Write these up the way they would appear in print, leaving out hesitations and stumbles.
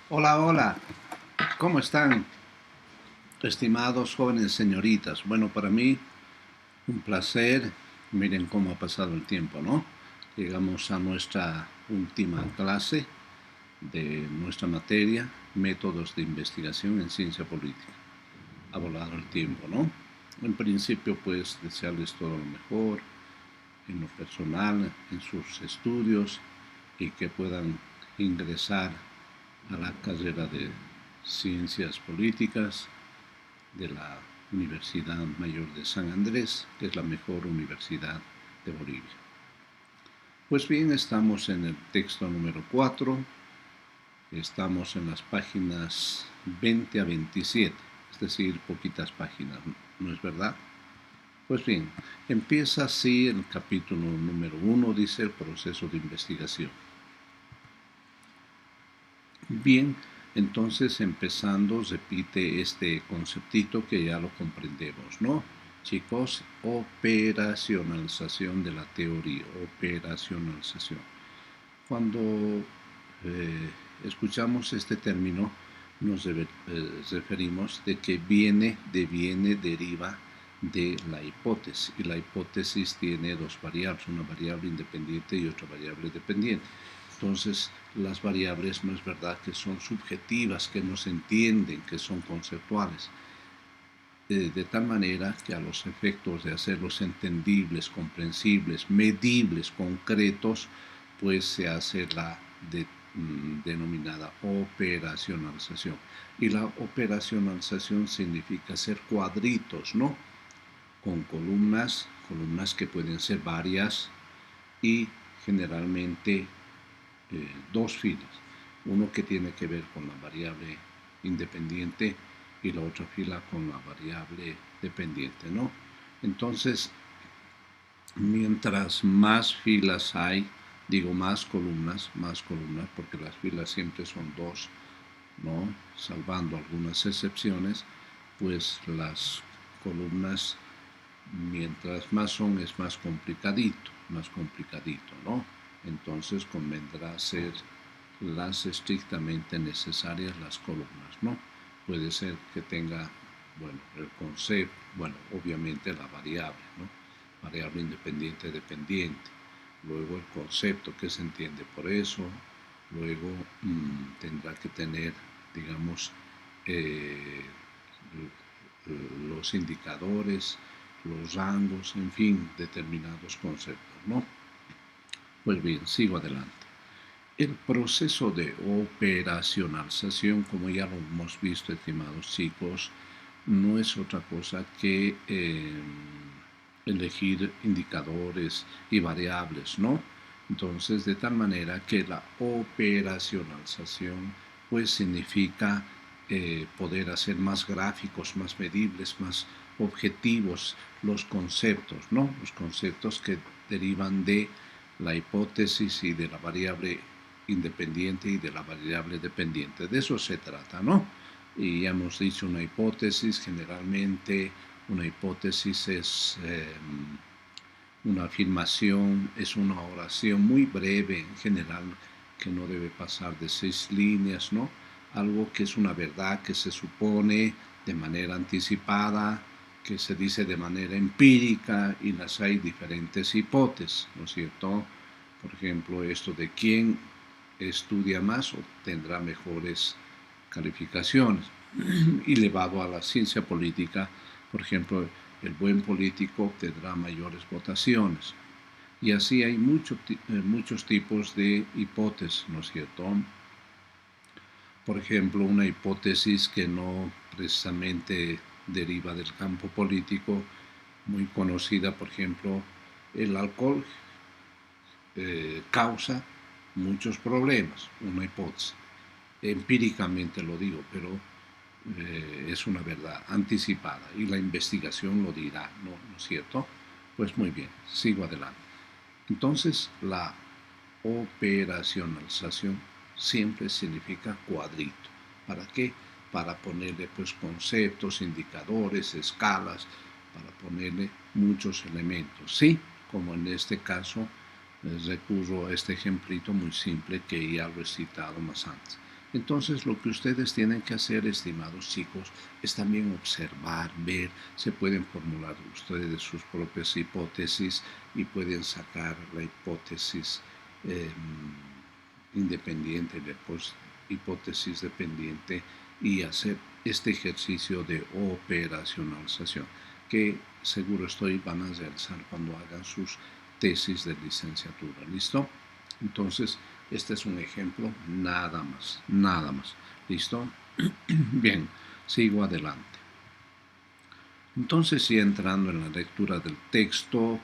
Hola, hola, ¿cómo están, estimados jóvenes señoritas? Bueno, para mí un placer. Miren cómo ha pasado el tiempo, ¿no? Llegamos a nuestra última clase de nuestra materia, métodos de investigación en ciencia política. Ha volado el tiempo, ¿no? En principio, pues, desearles todo lo mejor en lo personal, en sus estudios y que puedan ingresar a la carrera de ciencias políticas de la Universidad Mayor de San Andrés, que es la mejor universidad de Bolivia. Pues bien, estamos en el texto número 4, estamos en las páginas 20 a 27, es decir, poquitas páginas, ¿no es verdad? Pues bien, empieza así el capítulo número 1, dice el proceso de investigación. Bien, entonces empezando, repite este conceptito que ya lo comprendemos, ¿no? Chicos, operacionalización de la teoría, operacionalización. Cuando escuchamos este término, nos referimos de que deviene, deriva de la hipótesis. Y la hipótesis tiene dos variables, una variable independiente y otra variable dependiente. Entonces, las variables no es verdad que son subjetivas, que no se entienden, que son conceptuales. De tal manera que a los efectos de hacerlos entendibles, comprensibles, medibles, concretos, pues se hace la denominada operacionalización. Y la operacionalización significa hacer cuadritos, ¿no? Con columnas que pueden ser varias y generalmente dos filas. Uno que tiene que ver con la variable independiente y la otra fila con la variable dependiente, ¿no? Entonces, mientras más filas hay, digo más columnas, porque las filas siempre son dos, ¿no? Salvando algunas excepciones, pues las columnas, mientras más son, es más complicadito, ¿no? Entonces convendrá hacer las estrictamente necesarias las columnas, ¿no? Puede ser que tenga, bueno, el concepto, bueno, obviamente la variable, ¿no? Variable independiente dependiente, luego el concepto que se entiende por eso, luego tendrá que tener, digamos, eh, los indicadores, los rangos, en fin, determinados conceptos, ¿no? Pues bien, sigo adelante. El proceso de operacionalización, como ya lo hemos visto, estimados chicos, no es otra cosa que elegir indicadores y variables, ¿no? Entonces, de tal manera que la operacionalización, pues significa poder hacer más gráficos, más medibles, más objetivos los conceptos, ¿no? Los conceptos que derivan de la hipótesis y de la variable independiente y de la variable dependiente. De eso se trata, ¿no? Y ya hemos dicho una hipótesis, generalmente una hipótesis es una afirmación, es una oración muy breve en general, que no debe pasar de 6 líneas, ¿no? Algo que es una verdad que se supone de manera anticipada, que se dice de manera empírica y las hay diferentes hipótesis, ¿no es cierto? Por ejemplo, esto de quién estudia más obtendrá mejores calificaciones. Y elevado a la ciencia política, por ejemplo, el buen político obtendrá mayores votaciones. Y así hay muchos tipos de hipótesis, ¿no es cierto? Por ejemplo, una hipótesis que no precisamente deriva del campo político, muy conocida, por ejemplo, el alcohol causa muchos problemas, una hipótesis. Empíricamente lo digo, pero es una verdad anticipada y la investigación lo dirá, ¿no es cierto? Pues muy bien, sigo adelante. Entonces, la operacionalización siempre significa cuadrito. ¿Para qué? Para ponerle pues conceptos, indicadores, escalas, para ponerle muchos elementos. Sí, como en este caso, recurro a este ejemplito muy simple que ya lo he citado más antes. Entonces, lo que ustedes tienen que hacer, estimados chicos, es también observar, ver, se pueden formular ustedes sus propias hipótesis y pueden sacar la hipótesis eh, independiente, después hipótesis dependiente y hacer este ejercicio de operacionalización que seguro estoy van a realizar cuando hagan sus tesis de licenciatura. ¿Listo? Entonces, este es un ejemplo, nada más, nada más. ¿Listo? Bien, sigo adelante. Entonces, ya entrando en la lectura del texto,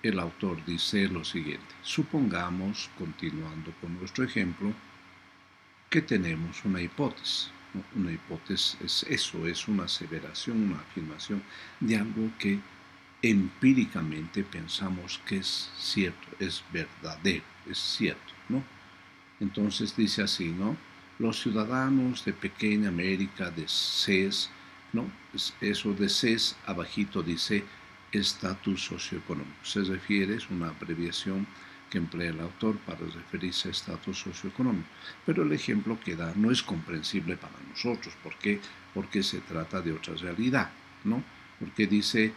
el autor dice lo siguiente. Supongamos, continuando con nuestro ejemplo, que tenemos una hipótesis. ¿No? Una hipótesis es eso, es una aseveración, una afirmación de algo que empíricamente pensamos que es cierto, es verdadero, es cierto, ¿no? Entonces dice así, ¿no? Los ciudadanos de pequeña América de CES, ¿no? Eso de CES, abajito dice estatus socioeconómico. Se refiere, es una abreviación que emplea el autor para referirse a estatus socioeconómico. Pero el ejemplo que da no es comprensible para nosotros. ¿Por qué? Porque se trata de otra realidad, ¿no? Porque dice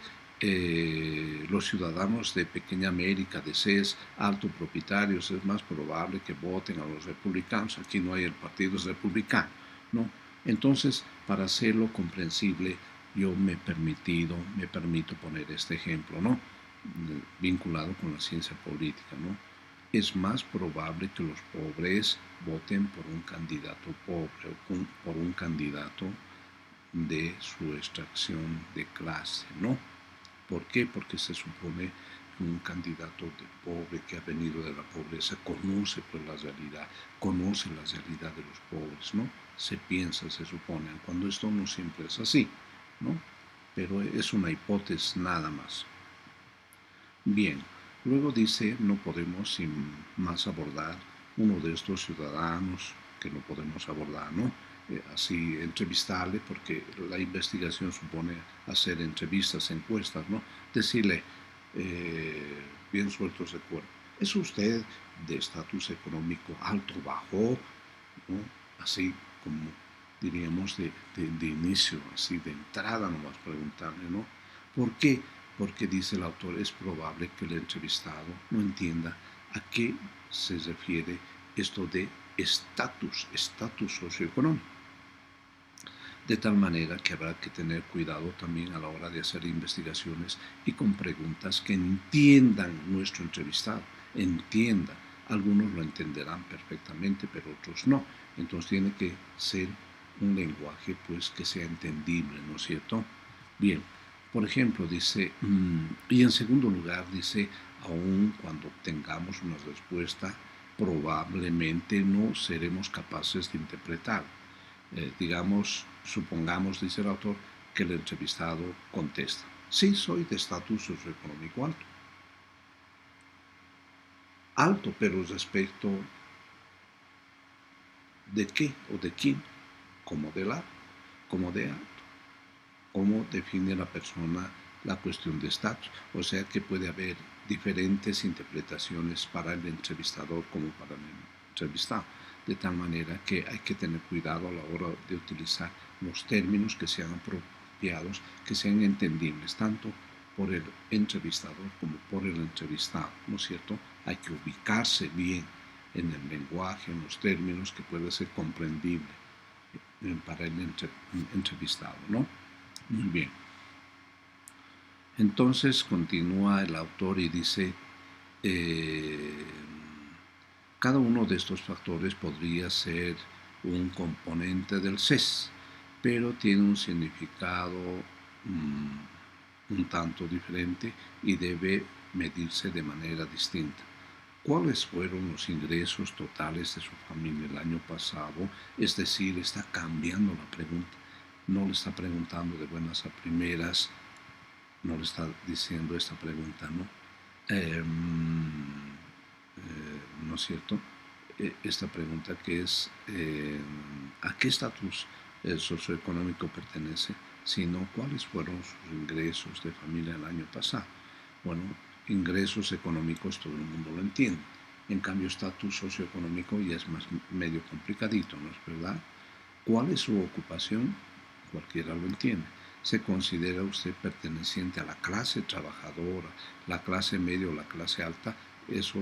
los ciudadanos de pequeña América, de CES, alto propietarios, es más probable que voten a los republicanos. Aquí no hay el partido republicano, ¿no? Entonces, para hacerlo comprensible, yo me permito poner este ejemplo, ¿no? Vinculado con la ciencia política, ¿no? Es más probable que los pobres voten por un candidato pobre o por un candidato de su extracción de clase, ¿no? ¿Por qué? Porque se supone que un candidato de pobre que ha venido de la pobreza conoce pues la realidad, conoce la realidad de los pobres, ¿no? Se piensa, se supone, cuando esto no siempre es así, ¿no? Pero es una hipótesis nada más. Bien, luego dice, no podemos sin más abordar uno de estos ciudadanos que no podemos abordar, ¿no? Así entrevistarle, porque la investigación supone hacer entrevistas, encuestas, ¿no? Decirle, bien sueltos de cuerpo, ¿es usted de estatus económico alto, bajo? ¿No? Así como diríamos de inicio, así de entrada nomás preguntarle, ¿no? ¿Por qué? Porque dice el autor, es probable que el entrevistado no entienda a qué se refiere esto de estatus socioeconómico. De tal manera que habrá que tener cuidado también a la hora de hacer investigaciones y con preguntas que entiendan nuestro entrevistado, entienda. Algunos lo entenderán perfectamente, pero otros no. Entonces tiene que ser un lenguaje pues que sea entendible, ¿no es cierto? Bien, por ejemplo, dice, y en segundo lugar dice, aun cuando obtengamos una respuesta, probablemente no seremos capaces de interpretar. Digamos, supongamos, dice el autor, que el entrevistado contesta, sí, soy de estatus socioeconómico alto. Alto, pero respecto de qué o de quién, como de la, como de alto. ¿Cómo define la persona la cuestión de estatus? O sea que puede haber diferentes interpretaciones para el entrevistador como para el entrevistado. De tal manera que hay que tener cuidado a la hora de utilizar los términos que sean apropiados, que sean entendibles tanto por el entrevistador como por el entrevistado, ¿no es cierto? Hay que ubicarse bien en el lenguaje, en los términos que pueda ser comprendible para el entrevistado, ¿no? Muy bien. Entonces continúa el autor y dice, cada uno de estos factores podría ser un componente del CES, pero tiene un significado un tanto diferente y debe medirse de manera distinta. ¿Cuáles fueron los ingresos totales de su familia el año pasado? Es decir, está cambiando la pregunta. No le está preguntando de buenas a primeras, no le está diciendo esta pregunta, ¿no? ¿No es cierto? Esta pregunta que es ¿a qué estatus socioeconómico pertenece? Sino cuáles fueron sus ingresos de familia el año pasado. Bueno, ingresos económicos todo el mundo lo entiende. En cambio, estatus socioeconómico ya es más medio complicadito, ¿no es verdad? ¿Cuál es su ocupación? Cualquiera lo entiende. ¿Se considera usted perteneciente a la clase trabajadora, la clase media o la clase alta? Eso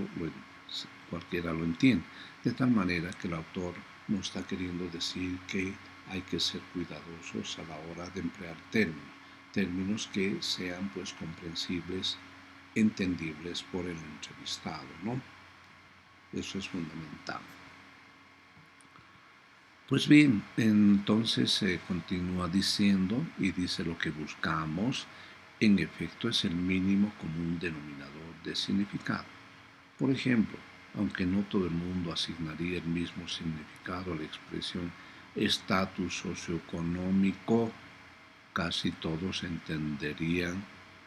cualquiera lo entiende. De tal manera que el autor no está queriendo decir que hay que ser cuidadosos a la hora de emplear términos que sean pues comprensibles, entendibles por el entrevistado, ¿no? Eso es fundamental. Pues bien, entonces se continúa diciendo y dice lo que buscamos, en efecto, es el mínimo común denominador de significado. Por ejemplo, aunque no todo el mundo asignaría el mismo significado a la expresión estatus socioeconómico, casi todos entenderían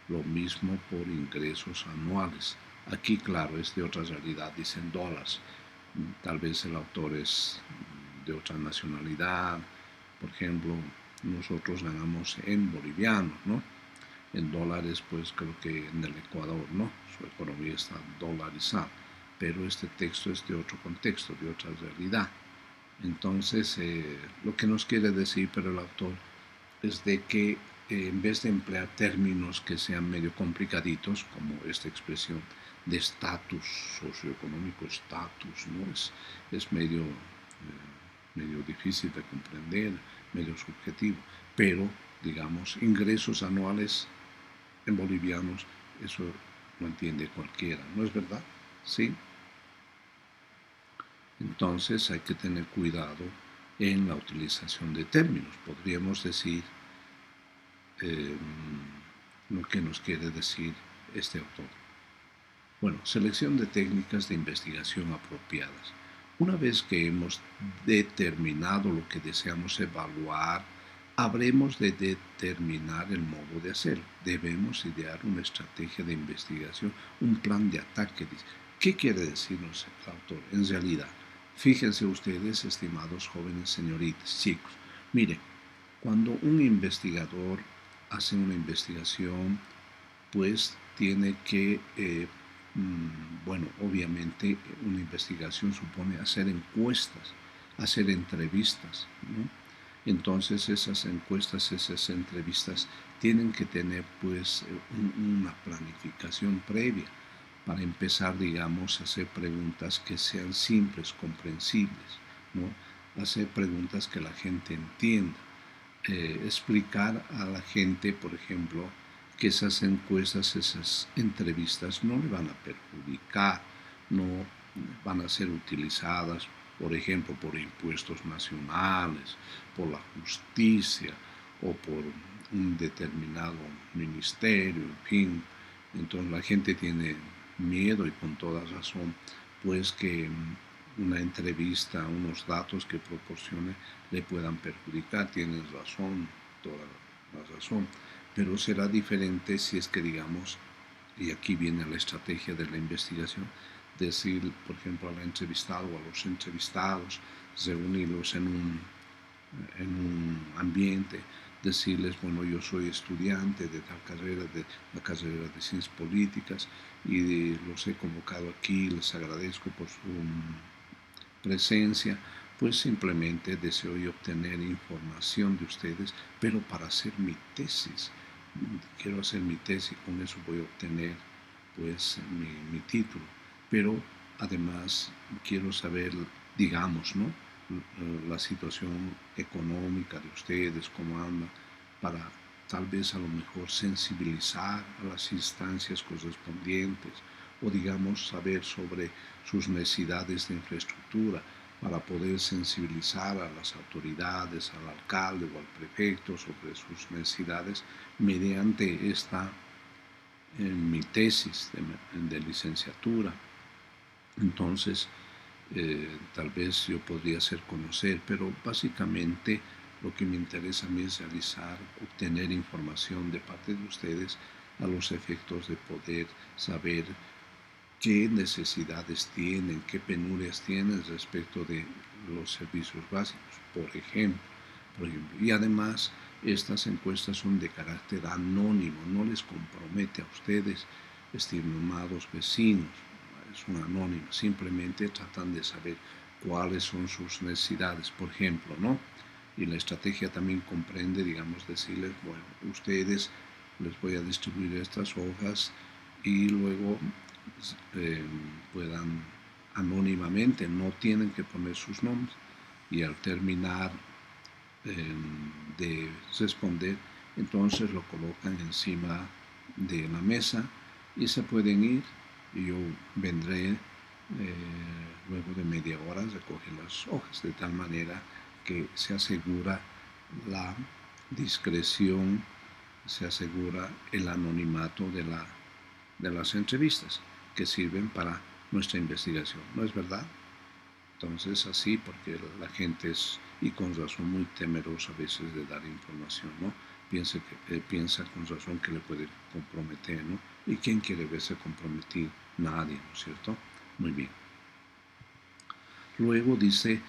lo mismo por ingresos anuales. Aquí, claro, es de otra realidad, dicen dólares. Tal vez el autor es de otra nacionalidad. Por ejemplo, nosotros ganamos en bolivianos, ¿no? En dólares, pues creo que en el Ecuador, ¿no? Su economía está dolarizada. Pero este texto es de otro contexto, de otra realidad. Entonces, lo que nos quiere decir, pero el autor, es de que en vez de emplear términos que sean medio complicaditos, como esta expresión de estatus socioeconómico, estatus, ¿no? Es medio difícil de comprender, medio subjetivo, pero, digamos, ingresos anuales en bolivianos, eso lo entiende cualquiera, ¿no es verdad? Sí. Entonces hay que tener cuidado en la utilización de términos. Podríamos decir lo que nos quiere decir este autor. Bueno, selección de técnicas de investigación apropiadas. Una vez que hemos determinado lo que deseamos evaluar, habremos de determinar el modo de hacerlo. Debemos idear una estrategia de investigación, un plan de ataque. ¿Qué quiere decirnos el autor? En realidad, fíjense ustedes, estimados jóvenes señoritas, chicos, miren, cuando un investigador hace una investigación, pues tiene que, bueno, obviamente una investigación supone hacer encuestas, hacer entrevistas, ¿no? Entonces esas encuestas, esas entrevistas tienen que tener pues una planificación previa para empezar, digamos, a hacer preguntas que sean simples, comprensibles, ¿no? Hacer preguntas que la gente entienda. Explicar a la gente, por ejemplo, que esas encuestas, esas entrevistas no le van a perjudicar, no van a ser utilizadas, por ejemplo, por impuestos nacionales, por la justicia o por un determinado ministerio, en fin. Entonces la gente tiene miedo y con toda razón, pues que una entrevista, unos datos que proporcione le puedan perjudicar. Tienes razón, toda la razón, pero será diferente si es que, digamos, y aquí viene la estrategia de la investigación, decir, por ejemplo, al entrevistado o a los entrevistados, reunirlos en un ambiente, decirles, bueno, yo soy estudiante de tal carrera, de la carrera de ciencias políticas, y los he convocado aquí, les agradezco por su presencia, pues simplemente deseo obtener información de ustedes, pero para hacer mi tesis. Quiero hacer mi tesis, con eso voy a obtener pues mi título, pero además quiero saber, digamos, ¿no? La situación económica de ustedes, cómo anda, para tal vez a lo mejor sensibilizar a las instancias correspondientes o digamos saber sobre sus necesidades de infraestructura para poder sensibilizar a las autoridades, al alcalde o al prefecto sobre sus necesidades mediante esta mi tesis de licenciatura. Entonces, tal vez yo podría hacer conocer, pero básicamente lo que me interesa a mí es realizar, obtener información de parte de ustedes a los efectos de poder saber qué necesidades tienen, qué penurias tienen respecto de los servicios básicos, por ejemplo. Y además, estas encuestas son de carácter anónimo, no les compromete a ustedes, estimados vecinos. es una anónima, simplemente tratan de saber cuáles son sus necesidades, por ejemplo, ¿no? Y la estrategia también comprende, digamos, decirles, bueno, ustedes les voy a distribuir estas hojas y luego puedan anónimamente, no tienen que poner sus nombres, y al terminar de responder, entonces lo colocan encima de la mesa y se pueden ir, y yo vendré luego de media hora a recoger las hojas, de tal manera que se asegura la discreción, se asegura el anonimato de las entrevistas que sirven para nuestra investigación, ¿no es verdad? Entonces así, porque la gente es, y con razón, muy temerosa a veces de dar información, ¿no? Piensa con razón que le puede comprometer, ¿no? ¿Y quién quiere verse comprometido? Nadie, ¿no es cierto? Muy bien. Luego dice,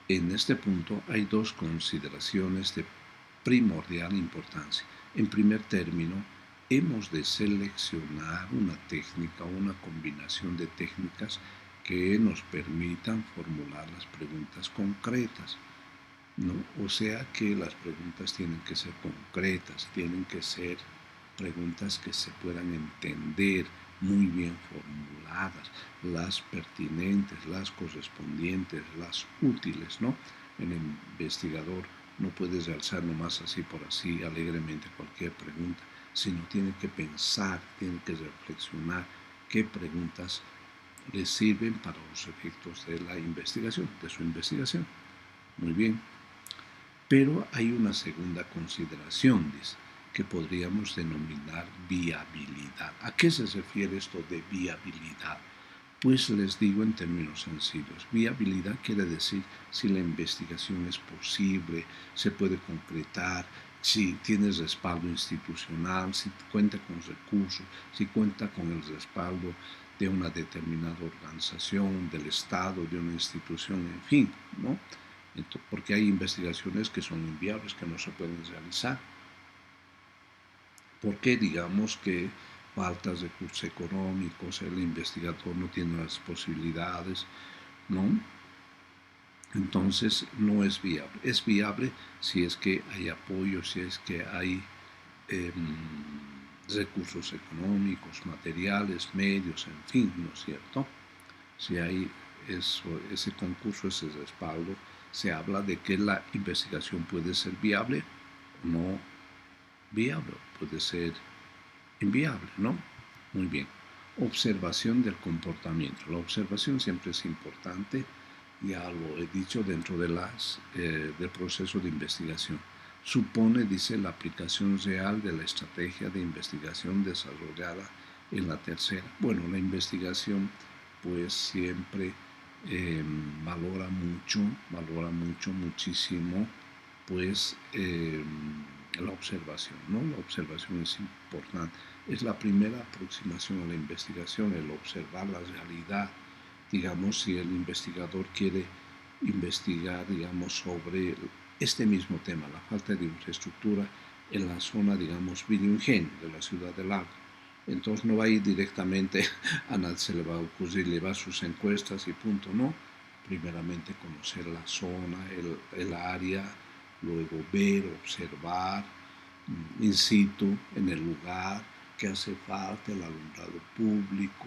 en este punto hay dos consideraciones de primordial importancia. En primer término, hemos de seleccionar una técnica o una combinación de técnicas que nos permitan formular las preguntas concretas, ¿no? O sea que las preguntas tienen que ser concretas, tienen que ser preguntas que se puedan entender, muy bien formuladas, las pertinentes, las correspondientes, las útiles, ¿no? El investigador no puede realzar nomás así por así alegremente cualquier pregunta, sino tiene que pensar, tiene que reflexionar qué preguntas le sirven para los efectos de la investigación, de su investigación. Muy bien. Pero hay una segunda consideración, dice, que podríamos denominar viabilidad. ¿A qué se refiere esto de viabilidad? Pues les digo en términos sencillos. Viabilidad quiere decir si la investigación es posible, se puede concretar, si tiene respaldo institucional, si cuenta con recursos, si cuenta con el respaldo de una determinada organización, del Estado, de una institución, en fin, ¿no? Porque hay investigaciones que son inviables, que no se pueden realizar. Porque digamos que faltas de recursos económicos, el investigador no tiene las posibilidades, ¿no? Entonces no es viable. Es viable si es que hay apoyo, si es que hay recursos económicos, materiales, medios, en fin, ¿no es cierto? Si hay ese concurso, ese respaldo, se habla de que la investigación puede ser viable o no viable, puede ser inviable, ¿no? Muy bien. Observación del comportamiento. La observación siempre es importante, ya lo he dicho, dentro de del proceso de investigación. Supone, dice, la aplicación real de la estrategia de investigación desarrollada en la tercera. Bueno, la investigación pues siempre valora mucho, muchísimo, pues la observación, ¿no? La observación es importante. Es la primera aproximación a la investigación, el observar la realidad. Digamos, si el investigador quiere investigar, digamos, sobre este mismo tema, la falta de infraestructura en la zona, digamos, Virgen de la ciudad del lago. Entonces no va a ir directamente a nadie se le va a ocurrir llevar sus encuestas y punto, no. Primeramente conocer la zona, el área, luego ver, observar in situ, en el lugar, qué hace falta, el alumbrado público,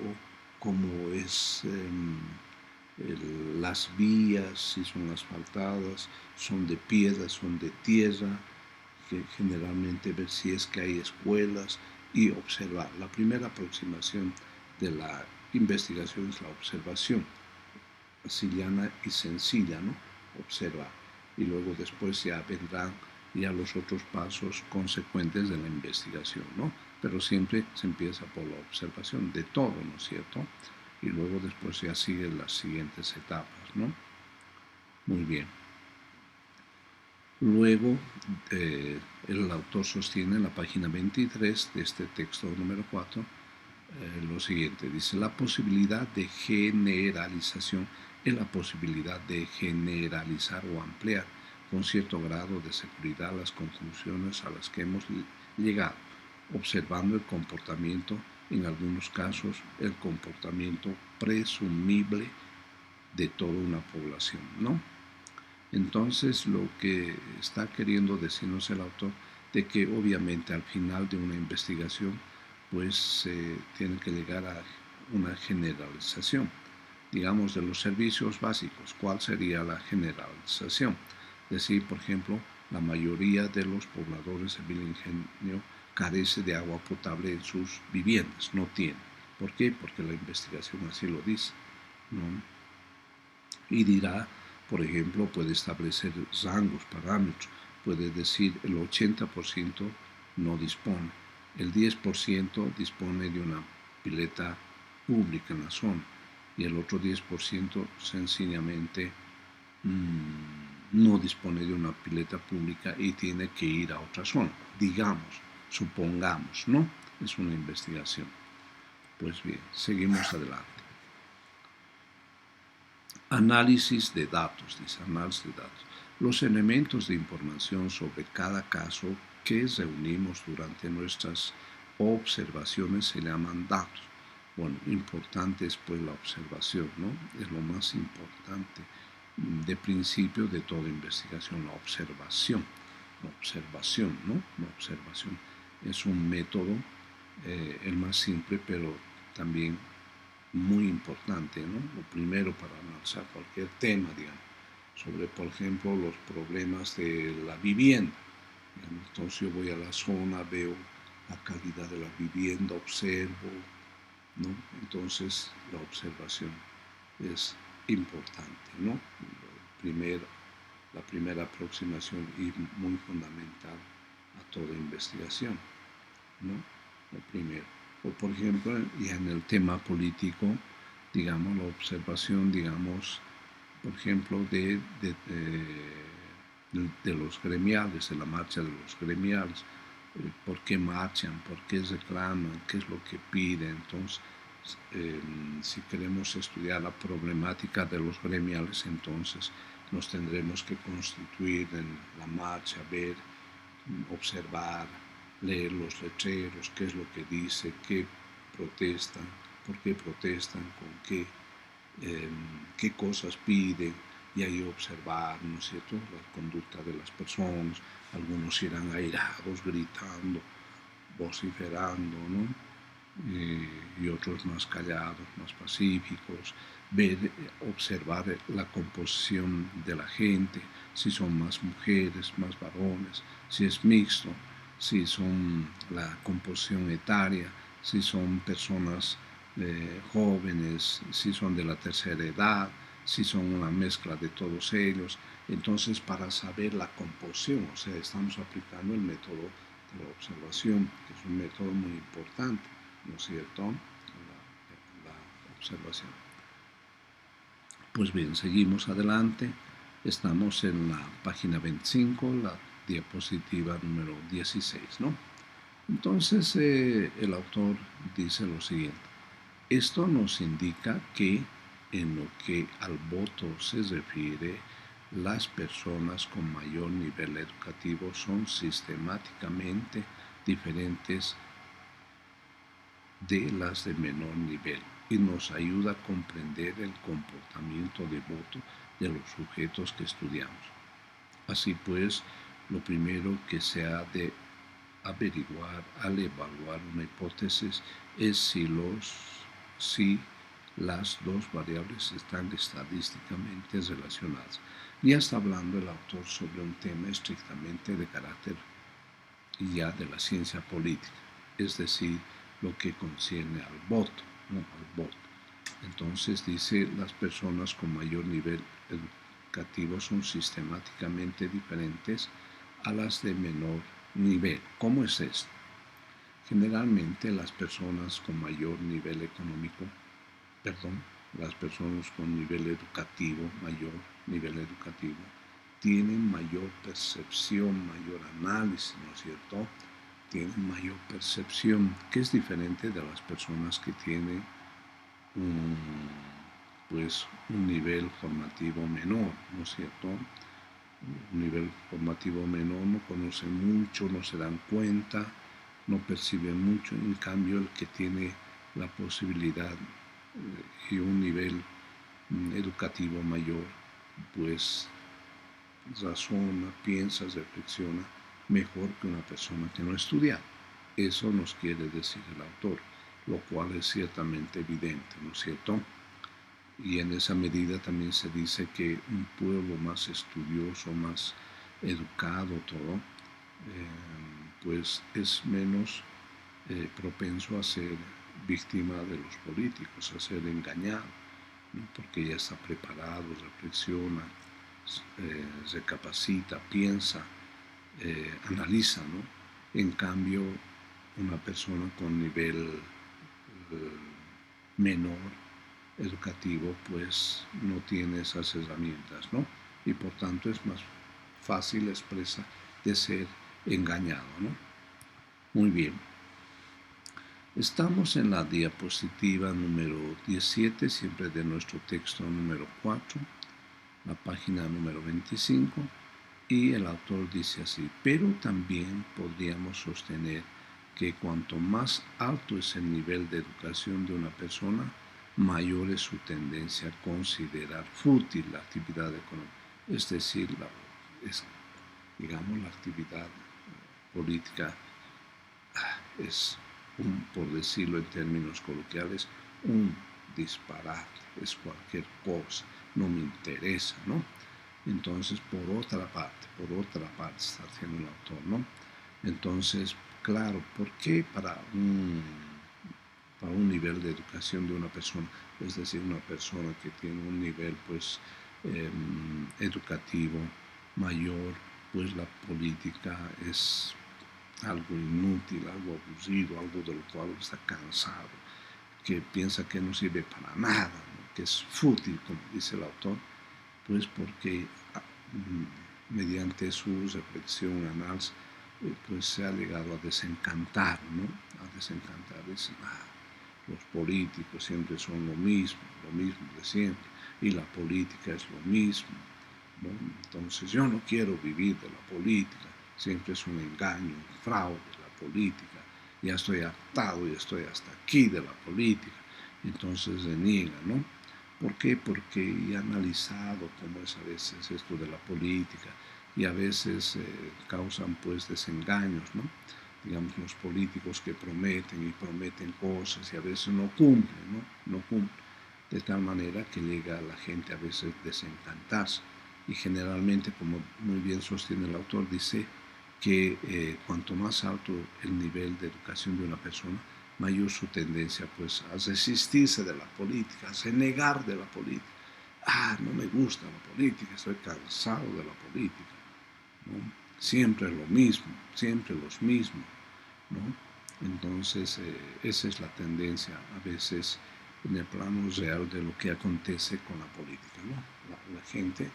cómo es las vías, si son asfaltadas, son de piedra, son de tierra, que generalmente ver si es que hay escuelas y observar. La primera aproximación de la investigación es la observación, así llana y sencilla, ¿no? Observar. Y luego después ya vendrán ya los otros pasos consecuentes de la investigación, ¿no? Pero siempre se empieza por la observación de todo, ¿no es cierto? Y luego después ya siguen las siguientes etapas, ¿no? Muy bien. Luego, el autor sostiene en la página 23 de este texto número 4 lo siguiente, dice, la posibilidad de generalización es la posibilidad de generalizar o ampliar con cierto grado de seguridad las conclusiones a las que hemos llegado, observando el comportamiento en algunos casos, el comportamiento presumible de toda una población, ¿no? Entonces, lo que está queriendo decirnos el autor, de que obviamente al final de una investigación, pues se tiene que llegar a una generalización, digamos, de los servicios básicos. ¿Cuál sería la generalización? Decir, por ejemplo, la mayoría de los pobladores de Villa Ingenio carece de agua potable en sus viviendas, no tiene. ¿Por qué? Porque la investigación así lo dice, ¿no? Y dirá, por ejemplo, puede establecer rangos, parámetros, puede decir el 80% no dispone, el 10% dispone de una pileta pública en la zona y el otro 10% sencillamente no dispone de una pileta pública y tiene que ir a otra zona, digamos, supongamos, ¿no? Es una investigación. Pues bien, seguimos adelante. Análisis de datos, dice, análisis de datos. Los elementos de información sobre cada caso que reunimos durante nuestras observaciones se llaman datos. Bueno, importante es pues la observación, ¿no? Es lo más importante de principio de toda investigación, la observación. La observación, ¿no? La observación es un método, el más simple, pero también muy importante, ¿no? Lo primero para analizar cualquier tema, digamos, sobre, por ejemplo, los problemas de la vivienda. Entonces yo voy a la zona, veo la calidad de la vivienda, observo, ¿no? Entonces la observación es importante, ¿no? La primera aproximación y muy fundamental a toda investigación, ¿no? Lo primero. O por ejemplo, ya en el tema político, digamos, la observación, digamos, por ejemplo, de los gremiales, de la marcha de los gremiales, por qué marchan, por qué reclaman, qué es lo que piden. Entonces, si queremos estudiar la problemática de los gremiales, entonces nos tendremos que constituir en la marcha, ver, observar, leer los letreros, qué es lo que dice, qué protestan, por qué protestan, con qué cosas piden, y ahí observar, ¿no es cierto?, la conducta de las personas. Algunos irán airados, gritando, vociferando, ¿no? Y otros más callados, más pacíficos. Ver, observar la composición de la gente, si son más mujeres, más varones, si es mixto, si son la composición etaria, si son personas jóvenes, si son de la tercera edad, si son una mezcla de todos ellos. Entonces, para saber la composición, o sea, estamos aplicando el método de la observación, que es un método muy importante, ¿no es cierto?, la observación. Pues bien, seguimos adelante. Estamos en la página 25, la diapositiva número 16, ¿no? Entonces, el autor dice lo siguiente. Esto nos indica que en lo que al voto se refiere, las personas con mayor nivel educativo son sistemáticamente diferentes de las de menor nivel y nos ayuda a comprender el comportamiento de voto de los sujetos que estudiamos. Así pues, lo primero que se ha de averiguar al evaluar una hipótesis es si las dos variables están estadísticamente relacionadas. Ya está hablando el autor sobre un tema estrictamente de carácter ya de la ciencia política, es decir, lo que concierne al voto, ¿no? Al voto. Entonces dice, las personas con mayor nivel educativo son sistemáticamente diferentes a las de menor nivel. ¿Cómo es esto? Generalmente las personas con mayor nivel económico, las personas con nivel educativo, mayor nivel educativo, tienen mayor percepción, mayor análisis, ¿no es cierto? Tienen mayor percepción, que es diferente de las personas que tienen un nivel formativo menor, ¿no es cierto? Un nivel formativo menor, no conocen mucho, no se dan cuenta, no percibe mucho, en cambio el que tiene la posibilidad y un nivel educativo mayor, pues razona, piensa, reflexiona mejor que una persona que no estudia. Eso nos quiere decir el autor, lo cual es ciertamente evidente, ¿no es cierto? Y en esa medida también se dice que un pueblo más estudioso, más educado, todo, pues es menos propenso a ser víctima de los políticos, a ser engañado, ¿no? Porque ya está preparado, reflexiona, recapacita, piensa, analiza, ¿no? En cambio, una persona con nivel menor educativo, pues no tiene esas herramientas, ¿no? Y por tanto es más fácil expresa de ser engañado, ¿no? Muy bien. Estamos en la diapositiva número 17, siempre de nuestro texto número 4, la página número 25, y el autor dice así: pero también podríamos sostener que cuanto más alto es el nivel de educación de una persona, mayor es su tendencia a considerar fútil la actividad económica, es decir, digamos, la actividad política es, por decirlo en términos coloquiales, un disparate, es cualquier cosa, no me interesa, ¿no? Entonces, por otra parte, está haciendo el autor, ¿no? Entonces, claro, ¿por qué para un nivel de educación de una persona, es decir, una persona que tiene un nivel, pues, educativo mayor, pues la política es algo inútil, algo aburrido, algo de lo cual está cansado, que piensa que no sirve para nada, ¿no? Que es fútil, como dice el autor? Pues porque mediante su reflexión, análisis, pues se ha llegado a desencantar, ¿no? A desencantar, dicen, los políticos siempre son lo mismo de siempre, y la política es lo mismo, ¿no? Entonces yo no quiero vivir de la política, siempre es un engaño, un fraude la política, ya estoy hartado, ya estoy hasta aquí de la política, entonces reniega, ¿no? ¿Por qué? Porque he analizado cómo es a veces esto de la política y a veces causan pues desengaños, ¿no? Digamos, los políticos que prometen y prometen cosas y a veces no cumplen, ¿no? No cumplen. De tal manera que llega a la gente a veces desencantarse. Y generalmente, como muy bien sostiene el autor, dice que cuanto más alto el nivel de educación de una persona, mayor su tendencia pues a resistirse de la política, a renegar de la política. No me gusta la política, estoy cansado de la política, ¿no? Siempre lo mismo, siempre los mismos, ¿no? Entonces, esa es la tendencia a veces en el plano real de lo que acontece con la política, ¿no? La gente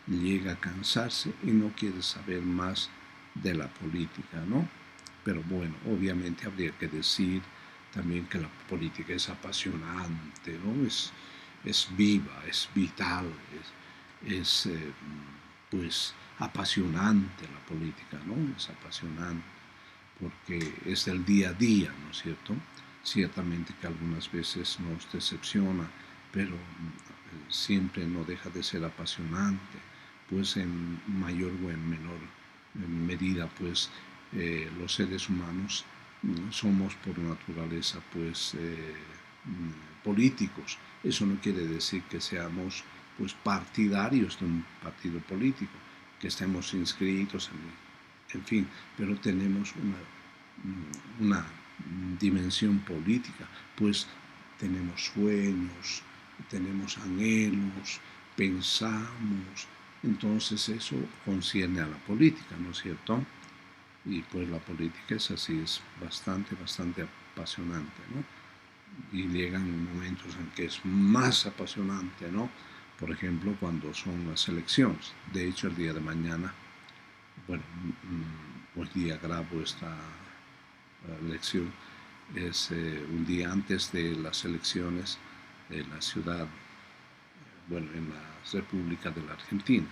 llega a cansarse y no quiere saber más de la política, ¿no? Pero bueno, obviamente habría que decir también que la política es apasionante, ¿no? Es viva, es vital, es pues apasionante la política, ¿no? Es apasionante porque es el día a día, ¿no es cierto? Ciertamente que algunas veces nos decepciona, pero siempre no deja de ser apasionante, pues en mayor o en menor medida, pues los seres humanos somos por naturaleza, pues políticos. Eso no quiere decir que seamos pues partidarios de un partido político, que estemos inscritos en fin, pero tenemos una dimensión política, pues tenemos sueños, tenemos anhelos, pensamos, entonces eso concierne a la política, ¿no es cierto? Y pues la política es así, es bastante apasionante, ¿no? Y llegan momentos en que es más apasionante, ¿no? Por ejemplo, cuando son las elecciones. De hecho, el día de mañana, bueno, hoy día grabo esta elección, es un día antes de las elecciones de la ciudad, bueno, en la República de la Argentina.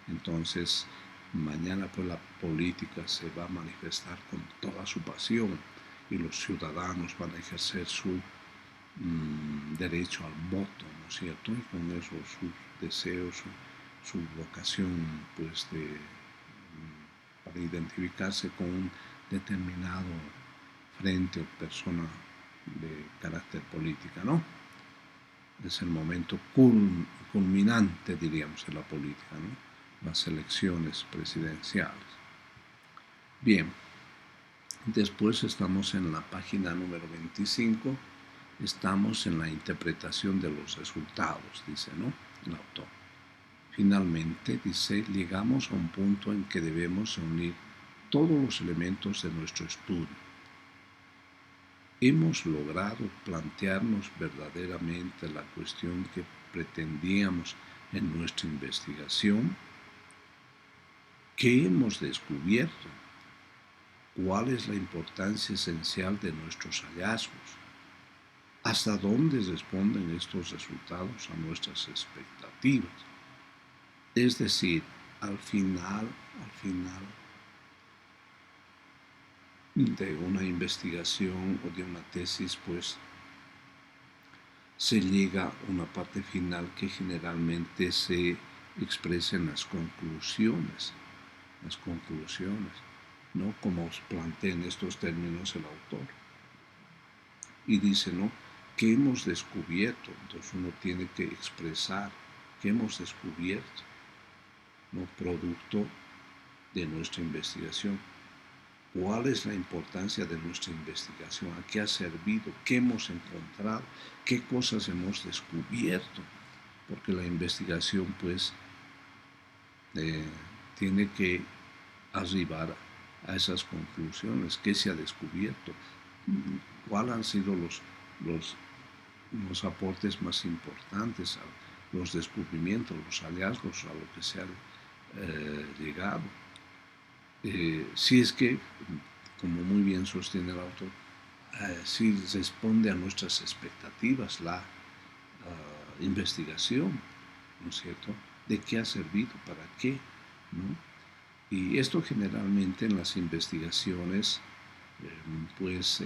Entonces, mañana pues la política se va a manifestar con toda su pasión. y los ciudadanos van a ejercer su derecho al voto, ¿no es cierto? Y con eso sus deseos, su vocación, pues, para identificarse con un determinado frente o persona de carácter política, ¿no? Es el momento culminante, diríamos, en la política, ¿no? Las elecciones presidenciales. Bien, después estamos en la página número 25, estamos en la interpretación de los resultados, dice, ¿no? El autor. Finalmente, dice, llegamos a un punto en que debemos unir todos los elementos de nuestro estudio. Hemos logrado plantearnos verdaderamente la cuestión que pretendíamos en nuestra investigación. ¿Qué hemos descubierto? ¿Cuál es la importancia esencial de nuestros hallazgos? ¿Hasta dónde responden estos resultados a nuestras expectativas? Es decir, al final de una investigación o de una tesis, pues se llega a una parte final que generalmente se expresa en las conclusiones, ¿no? Como os plantea en estos términos el autor. Y dice, ¿no? ¿Qué hemos descubierto? Entonces uno tiene que expresar qué hemos descubierto, ¿no? Producto de nuestra investigación. ¿Cuál es la importancia de nuestra investigación? ¿A qué ha servido? ¿Qué hemos encontrado? ¿Qué cosas hemos descubierto? Porque la investigación, pues, tiene que arribar a esas conclusiones. ¿Qué se ha descubierto? ¿Cuáles han sido los aportes más importantes, los descubrimientos, los hallazgos a lo que se ha llegado? Si es que, como muy bien sostiene el autor, si responde a nuestras expectativas la investigación, ¿no es cierto? ¿De qué ha servido? ¿Para qué? ¿No? Y esto generalmente en las investigaciones pues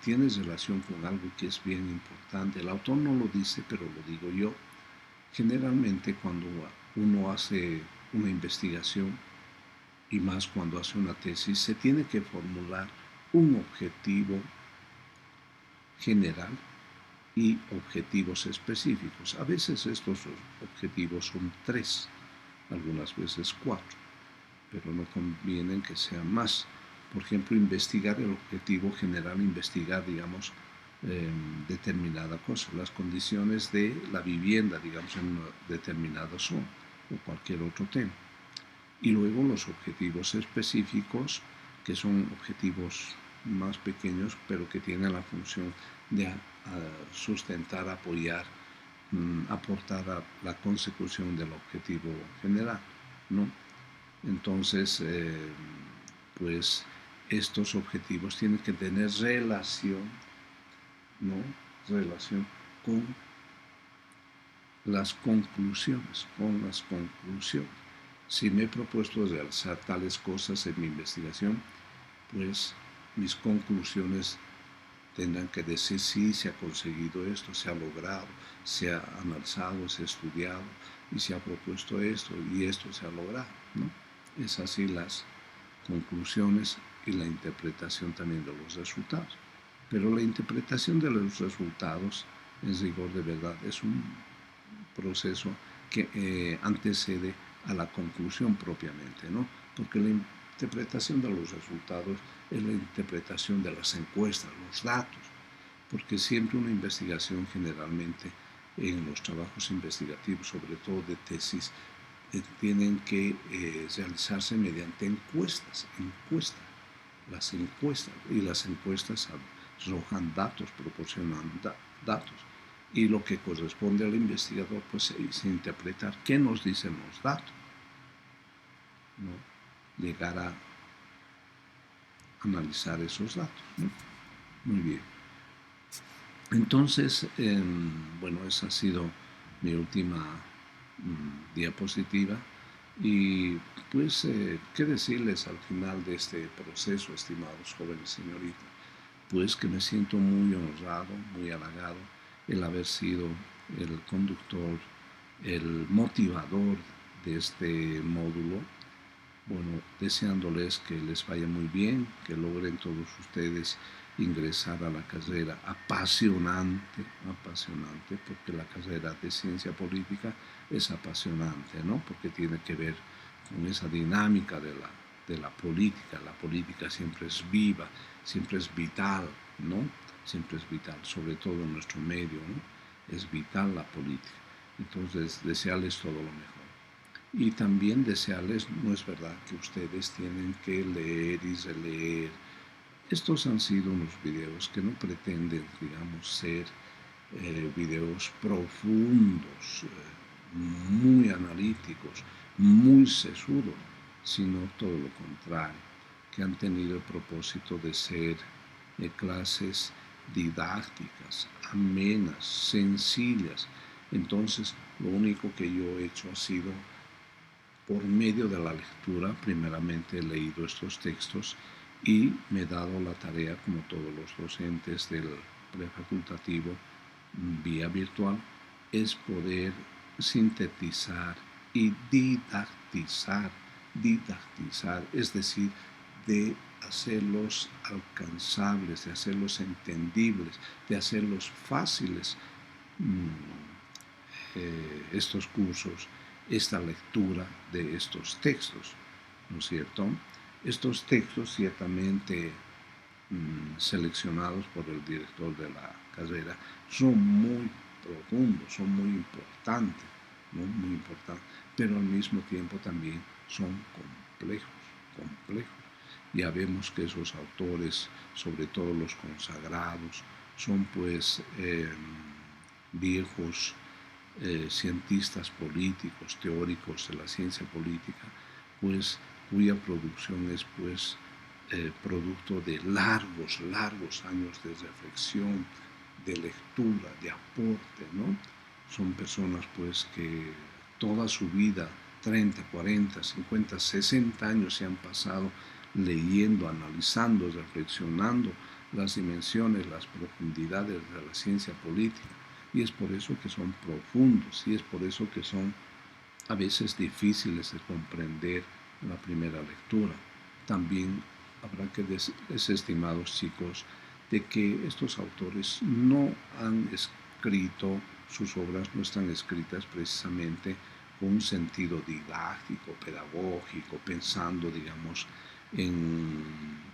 tiene relación con algo que es bien importante. El autor no lo dice, pero lo digo yo. Generalmente cuando uno hace una investigación, y más cuando hace una tesis, se tiene que formular un objetivo general y objetivos específicos. A veces estos objetivos son 3, algunas veces 4, pero no conviene que sean más. Por ejemplo, investigar el objetivo general, investigar, digamos, determinada cosa, las condiciones de la vivienda, digamos, en una determinada zona o cualquier otro tema. Y luego los objetivos específicos, que son objetivos más pequeños, pero que tienen la función de sustentar, apoyar, aportar a la consecución del objetivo general, ¿no? Entonces, pues estos objetivos tienen que tener relación, ¿no? Relación con las conclusiones, Si me he propuesto realizar tales cosas en mi investigación, pues mis conclusiones tendrán que decir si se ha conseguido esto, se ha logrado, se ha analizado, se ha estudiado y se ha propuesto esto y esto se ha logrado, ¿no? Es así las conclusiones y la interpretación también de los resultados. Pero la interpretación de los resultados, en rigor de verdad, es un proceso que antecede a la conclusión propiamente, ¿no? Porque la interpretación de los resultados es la interpretación de las encuestas, los datos, porque siempre una investigación generalmente en los trabajos investigativos, sobre todo de tesis, tienen que realizarse mediante encuestas, y las encuestas arrojan datos, proporcionan datos. Y lo que corresponde al investigador, pues, es interpretar qué nos dicen los datos, ¿no? Llegar a analizar esos datos, ¿no? Muy bien. Entonces, bueno, esa ha sido mi última diapositiva. Y pues, ¿qué decirles al final de este proceso, estimados jóvenes señoritas? pues que me siento muy honrado, muy halagado el haber sido el conductor, el motivador de este módulo. Bueno, deseándoles que les vaya muy bien, que logren todos ustedes ingresar a la carrera apasionante, apasionante, porque la carrera de ciencia política es apasionante, ¿no? Porque tiene que ver con esa dinámica de la política. La política siempre es viva, siempre es vital, ¿no? Siempre es vital, sobre todo en nuestro medio, ¿no? Es vital la política. Entonces, desearles todo lo mejor. Y también desearles, no es verdad que ustedes tienen que leer y releer. Estos han sido unos videos que no pretenden, digamos, ser videos profundos, muy analíticos, muy sesudos, sino todo lo contrario, que han tenido el propósito de ser clases didácticas, amenas, sencillas. Entonces, lo único que yo he hecho ha sido, por medio de la lectura, primeramente he leído estos textos y me he dado la tarea, como todos los docentes del prefacultativo, vía virtual, es poder sintetizar y didactizar, es decir, de hacerlos alcanzables, de hacerlos entendibles, de hacerlos fáciles, estos cursos, esta lectura de estos textos, ¿no es cierto? Estos textos ciertamente seleccionados por el director de la carrera son muy profundos, son muy importantes, ¿no? Muy importantes, pero al mismo tiempo también son complejos. Ya vemos que esos autores, sobre todo los consagrados, son pues viejos cientistas políticos, teóricos de la ciencia política, pues cuya producción es pues producto de largos años de reflexión, de lectura, de aporte, ¿no? Son personas pues que toda su vida, 30, 40, 50, 60 años se han pasado leyendo, analizando, reflexionando las dimensiones, las profundidades de la ciencia política. Y es por eso que son profundos, y es por eso que son a veces difíciles de comprender en la primera lectura. También habrá que decirles, estimados chicos, de que estos autores no han escrito, sus obras no están escritas precisamente con un sentido didáctico, pedagógico, pensando, digamos, en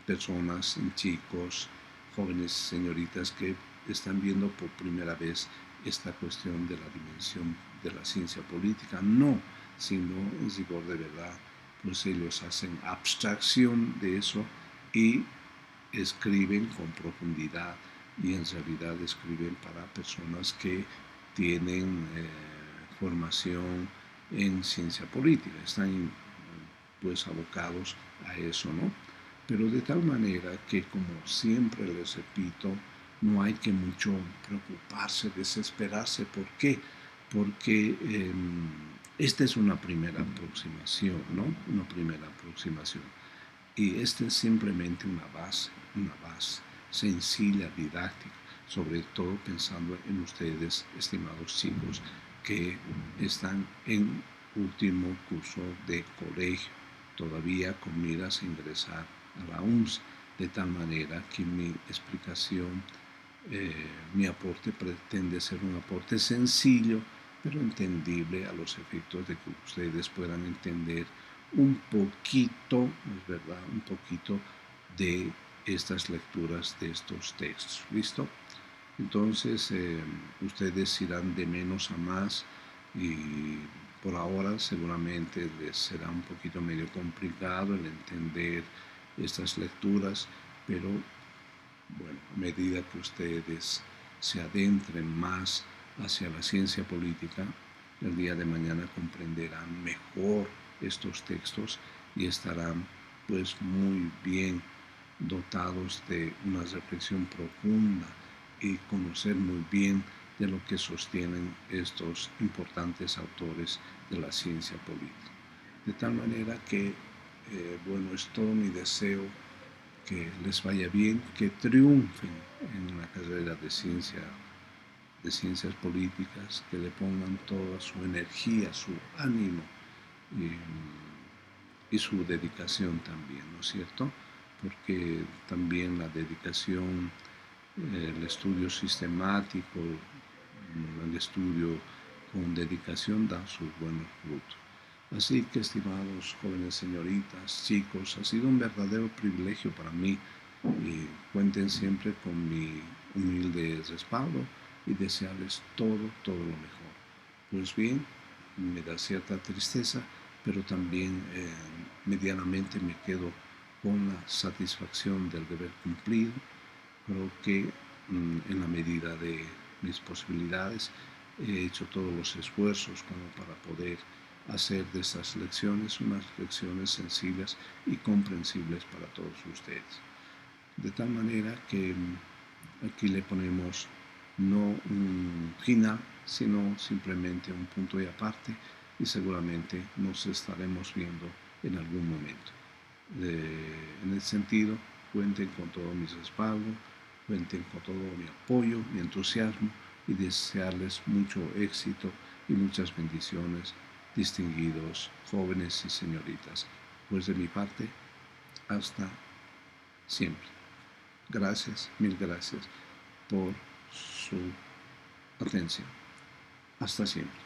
personas, en chicos, jóvenes señoritas que están viendo por primera vez esta cuestión de la dimensión de la ciencia política. No, sino en rigor de verdad, pues ellos hacen abstracción de eso y escriben con profundidad, y en realidad escriben para personas que tienen formación en ciencia política, están pues abocados a eso, ¿no? Pero de tal manera que, como siempre les repito, no hay que mucho preocuparse, desesperarse. ¿Por qué? Porque esta es una primera aproximación, ¿no? Una primera aproximación. Y esta es simplemente una base sencilla, didáctica, sobre todo pensando en ustedes, estimados chicos, que están en último curso de colegio, todavía con miras a ingresar a la UNS, de tal manera que mi explicación, mi aporte pretende ser un aporte sencillo, pero entendible a los efectos de que ustedes puedan entender un poquito, es verdad, un poquito de estas lecturas de estos textos. ¿Listo? Entonces, ustedes irán de menos a más, y por ahora seguramente les será un poquito medio complicado el entender estas lecturas, pero bueno, a medida que ustedes se adentren más hacia la ciencia política, el día de mañana comprenderán mejor estos textos y estarán pues muy bien dotados de una reflexión profunda y conocer muy bien de lo que sostienen estos importantes autores de la ciencia política. De tal manera que, bueno, es todo mi deseo que les vaya bien, que triunfen en la carrera de ciencias políticas, que le pongan toda su energía, su ánimo y su dedicación también, ¿no es cierto? Porque también la dedicación, el estudio sistemático, el estudio con dedicación da sus buenos frutos. Así que, estimados jóvenes señoritas, chicos, ha sido un verdadero privilegio para mí. Cuenten siempre con mi humilde respaldo y desearles todo lo mejor. Pues bien, me da cierta tristeza, pero también medianamente me quedo con la satisfacción del deber cumplido. Creo que en la medida de mis posibilidades he hecho todos los esfuerzos como para poder hacer de estas lecciones unas lecciones sencillas y comprensibles para todos ustedes. De tal manera que aquí le ponemos no un final, sino simplemente un punto y aparte, y seguramente nos estaremos viendo en algún momento. En ese sentido, cuenten con todo mi respaldo, cuenten con todo mi apoyo, mi entusiasmo, y desearles mucho éxito y muchas bendiciones, distinguidos jóvenes y señoritas. Pues de mi parte, hasta siempre. Gracias, mil gracias por su atención. Hasta siempre.